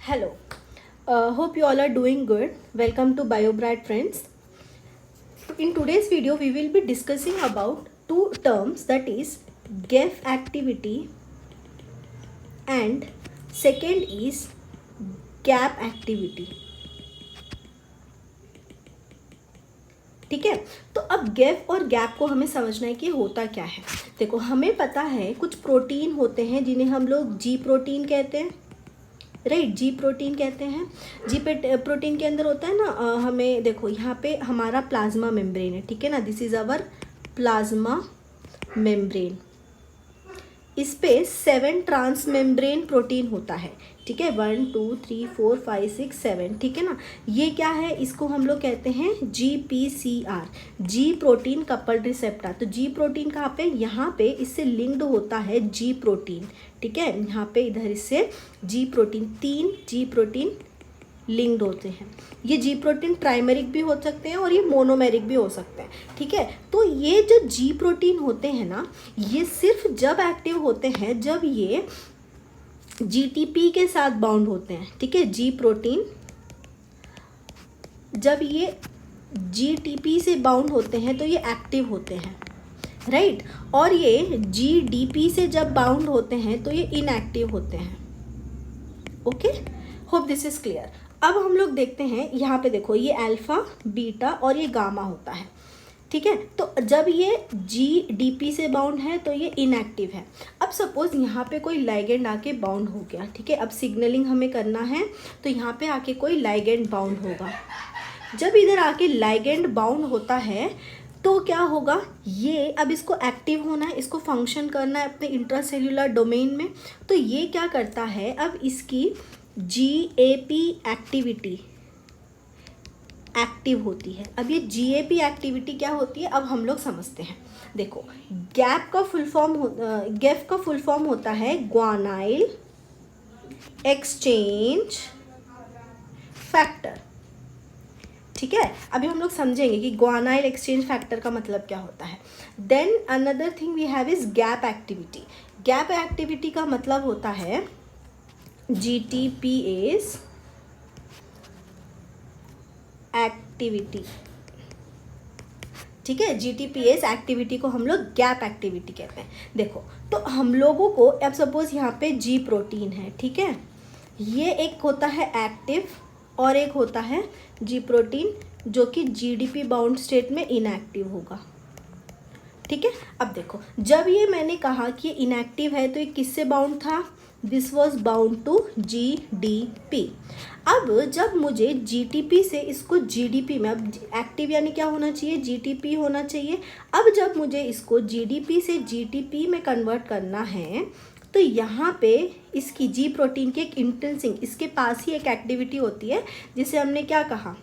Hello, hope you all are doing good. Welcome to BioBright friends. In today's video, we will be discussing about two terms, that is GEF activity and second is gap activity. ठीक है, तो अब gap और gap को हमें समझना है कि होता क्या है। देखो, हमें पता है कुछ प्रोटीन होते हैं जिन्हें हम लोग जी प्रोटीन कहते हैं, राइट। जी प्रोटीन कहते हैं। जी प्रोटीन के अंदर होता है ना, हमें देखो यहाँ पे हमारा प्लाज्मा मेम्ब्रेन है, ठीक है ना, this is our plasma membrane. इस पे 7 ट्रांस मेम्ब्रेन प्रोटीन होता है, ठीक है, 1 2 3 4 5 6 7, ठीक है ना। ये क्या है, इसको हम लोग कहते हैं GPCR, जी प्रोटीन कपल्ड रिसेप्टर। तो जी प्रोटीन कहाँ पे, यहाँ पे इससे लिंक्ड होता है जी प्रोटीन, ठीक है। यहाँ पे इधर इससे जी प्रोटीन, 3 जी प्रोटीन लिंक्ड होते हैं। ये जी प्रोटीन ट्राइमेरिक भी हो सकते हैं और ये मोनोमेरिक भी हो सकते हैं, ठीक है। तो ये जो जी प्रोटीन होते हैं ना, ये सिर्फ जब एक्टिव होते हैं जब ये जीटीपी के साथ बाउंड होते हैं, ठीक है। जी प्रोटीन जब ये जीटीपी से बाउंड होते हैं तो ये एक्टिव होते हैं, राइट। और ये जीडीपी से जब बाउंड होते हैं तो ये इनएक्टिव होते हैं। Okay, hope this is clear. अब हम लोग देखते हैं, यहाँ पे देखो ये अल्फा, बीटा और ये गामा होता है, ठीक है। तो जब ये जीडीपी से बाउंड है तो ये इनएक्टिव है। अब सपोज यहाँ पे कोई लाइगेंड आके बाउंड हो गया, ठीक है। अब सिग्नलिंग हमें करना है तो यहाँ पे आके कोई लाइगेंड बाउंड होगा। जब इधर आके लाइगेंड बाउंड होता है तो क्या होगा, ये अब इसको एक्टिव होना है, इसको फंक्शन करना है अपने इंट्रासेल्यूलर डोमेन में। तो ये क्या करता है, अब इसकी GAP एक्टिविटी एक्टिव होती है। अब ये GAP एक्टिविटी क्या होती है, अब हम लोग समझते हैं। देखो, गैप का फुल फॉर्म होता है ग्वानाइल एक्सचेंज फैक्टर, ठीक है। अभी हम लोग समझेंगे कि ग्वानाइल एक्सचेंज फैक्टर का मतलब क्या होता है। Then another thing we have is gap activity. Gap activity का मतलब होता है GTPase एक्टिविटी, ठीक है। GTPase एक्टिविटी को हम लोग गैप एक्टिविटी कहते हैं। देखो, तो हम लोगों को अब सपोज यहाँ पे जी प्रोटीन है, ठीक है। ये एक होता है एक्टिव और एक होता है जी प्रोटीन जो कि जीडीपी बाउंड स्टेट में इनएक्टिव होगा, ठीक है। अब देखो, जब ये मैंने कहा कि इनएक्टिव है तो ये किससे बाउंड था, this was bound to GDP। अब जब मुझे GTP से इसको GDP में, अब एक्टिव यानी क्या होना चाहिए, GTP होना चाहिए। अब जब मुझे इसको GDP से GTP में कन्वर्ट करना है तो यहाँ पे इसकी जी प्रोटीन की एक इंट्रिंसिक, इसके पास ही एक एक्टिविटी होती है जिसे हमने क्या कहा,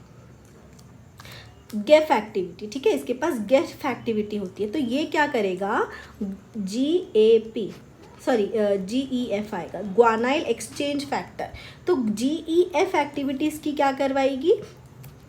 गैप एक्टिविटी, ठीक है। इसके पास गैप एक्टिविटी होती है। तो ये क्या करेगा, GEF आएगा, ग्वानाइल एक्सचेंज फैक्टर। तो GEF एक्टिविटी इसकी क्या करवाएगी,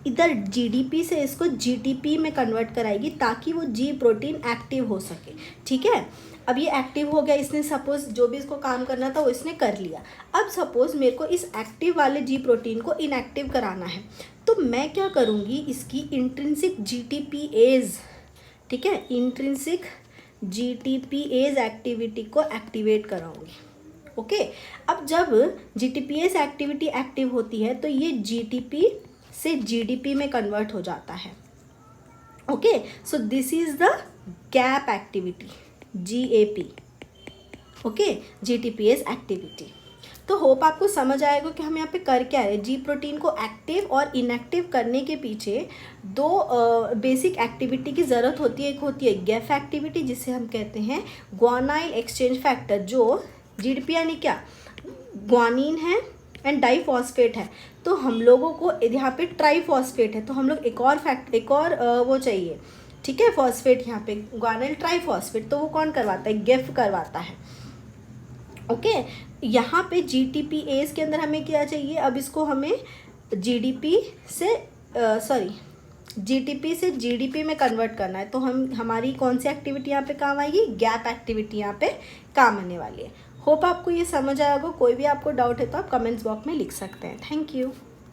इधर GDP से इसको GTP में कन्वर्ट कराएगी ताकि वो जी प्रोटीन एक्टिव हो सके, ठीक है। अब ये एक्टिव हो गया, इसने सपोज जो भी इसको काम करना था वो इसने कर लिया। अब सपोज मेरे को इस एक्टिव वाले जी प्रोटीन को इनएक्टिव कराना है तो मैं क्या करूँगी, इसकी इंट्रिंसिक GTPase, ठीक है, इंट्रिंसिक GTPase एक्टिविटी को एक्टिवेट कराऊंगी। ओके, अब जब GTPase एक्टिविटी एक्टिव होती है तो ये GTP से GDP में कन्वर्ट हो जाता है। Okay, so this is the gap activity, GAP, okay, GTPase activity. तो होप आपको समझ आएगा कि हम यहाँ पे कर क्या रहे हैं। जी प्रोटीन को एक्टिव और इनएक्टिव करने के पीछे दो बेसिक एक्टिविटी की ज़रूरत होती है। एक होती है गैप एक्टिविटी जिसे हम कहते हैं ग्वानाइल एक्सचेंज फैक्टर, जो GDP यानी क्या, ग्वानीन है एंड डाइफॉस्फेट है। तो हम लोगों को यहाँ पे ट्राइफॉस्फेट है तो हम लोग एक और वो चाहिए, ठीक है, फॉस्फेट, यहाँ पे ग्वानाइल ट्राइफॉस्फेट। तो वो कौन करवाता है, गैप करवाता है। ओके, यहाँ पे GTPase के अंदर हमें क्या चाहिए, अब इसको हमें GTP से GDP में कन्वर्ट करना है। तो हमारी कौन सी एक्टिविटी यहाँ पे काम आएगी, गैप एक्टिविटी यहाँ पे काम आने वाली है। होप आपको ये समझ आया होगा। कोई भी आपको डाउट है तो आप कमेंट्स बॉक्स में लिख सकते हैं। Thank you.